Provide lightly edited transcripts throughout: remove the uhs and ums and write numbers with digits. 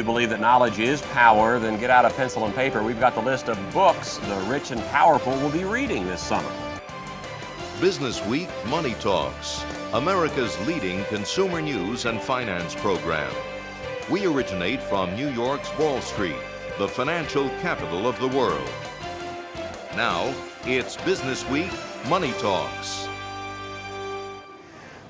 You believe that knowledge is power, then get out a pencil and paper. We've got the list of books the rich and powerful will be reading this summer. Business Week Money Talks, America's leading consumer news and finance program. We originate from New York's Wall Street, the financial capital of the world. Now, it's Business Week Money Talks.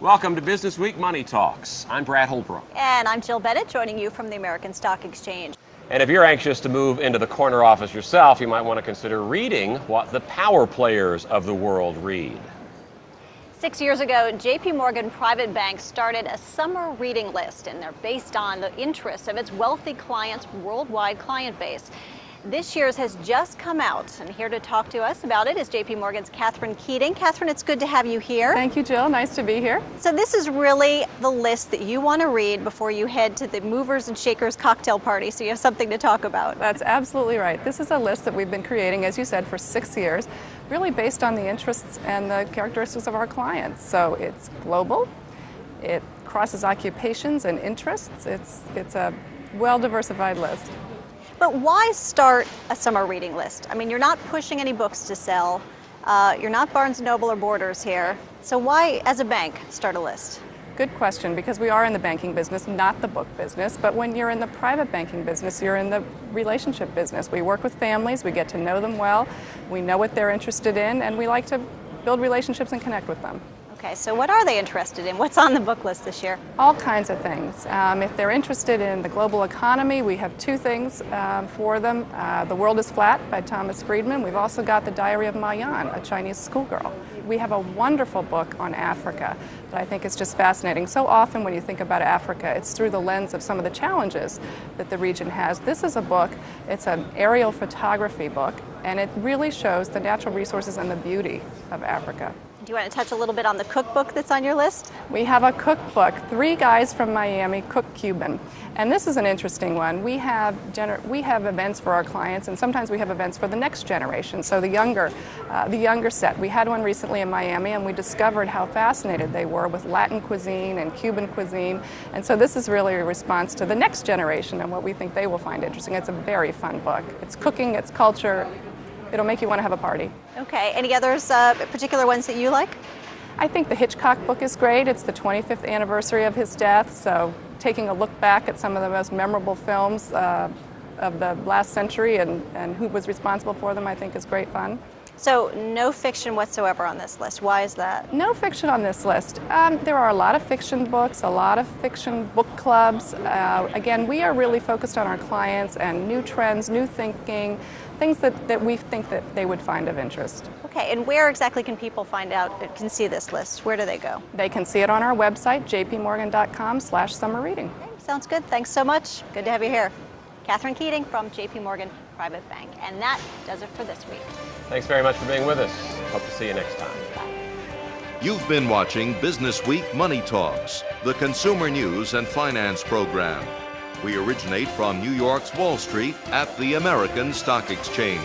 Welcome to Business Week Money Talks. I'm Brad Holbrook. And I'm Jill Bennett, joining you from the American Stock Exchange. And if you're anxious to move into the corner office yourself, you might want to consider reading what the power players of the world read. 6 years ago, JP Morgan Private Bank started a summer reading list, and they're based on the interests of its wealthy clients' worldwide client base. This year's has just come out, and here to talk to us about it is JP Morgan's Catherine Keating. Catherine, it's good to have you here. Thank you, Jill. Nice to be here. So this is really the list that you want to read before you head to the Movers and Shakers cocktail party, so you have something to talk about. That's absolutely right. This is a list that we've been creating, as you said, for 6 years, really based on the interests and the characteristics of our clients. So it's global, it crosses occupations and interests, it's a well-diversified list. But why start a summer reading list? I mean, you're not pushing any books to sell. You're not Barnes & Noble or Borders here. So why, as a bank, start a list? Good question, because we are in the banking business, not the book business. But when you're in the private banking business, you're in the relationship business. We work with families, we get to know them well, we know what they're interested in, and we like to build relationships and connect with them. Okay, so what are they interested in? What's on the book list this year? All kinds of things. If they're interested in the global economy, we have 2 things for them. The World is Flat by Thomas Friedman. We've also got The Diary of Ma Yan, a Chinese schoolgirl. We have a wonderful book on Africa that I think is just fascinating. So often when you think about Africa, it's through the lens of some of the challenges that the region has. This is a book, it's an aerial photography book, and it really shows the natural resources and the beauty of Africa. Do you want to touch a little bit on the cookbook that's on your list? We have a cookbook, 3 guys from Miami cook Cuban. And this is an interesting one. We have events for our clients, and sometimes we have events for the next generation, so the younger set. We had one recently in Miami, and we discovered how fascinated they were with Latin cuisine and Cuban cuisine. And so this is really a response to the next generation and what we think they will find interesting. It's a very fun book. It's cooking, it's culture. It'll make you want to have a party. Okay, any others, particular ones that you like? I think the Hitchcock book is great. It's the 25th anniversary of his death, so taking a look back at some of the most memorable films of the last century and who was responsible for them, I think is great fun. So no fiction whatsoever on this list. Why is that? No fiction on this list. There are a lot of fiction books, a lot of fiction book clubs. Again, we are really focused on our clients and new trends, new thinking, things that we think that they would find of interest. Okay, and where exactly can people find out, can see this list? Where do they go? They can see it on our website, jpmorgan.com/summerreading. Okay, sounds good. Thanks so much. Good to have you here. Catherine Keating from JP Morgan Private Bank. And that does it for this week. Thanks very much for being with us. Hope to see you next time. Bye. You've been watching Business Week Money Talks, the consumer news and finance program. We originate from New York's Wall Street at the American Stock Exchange.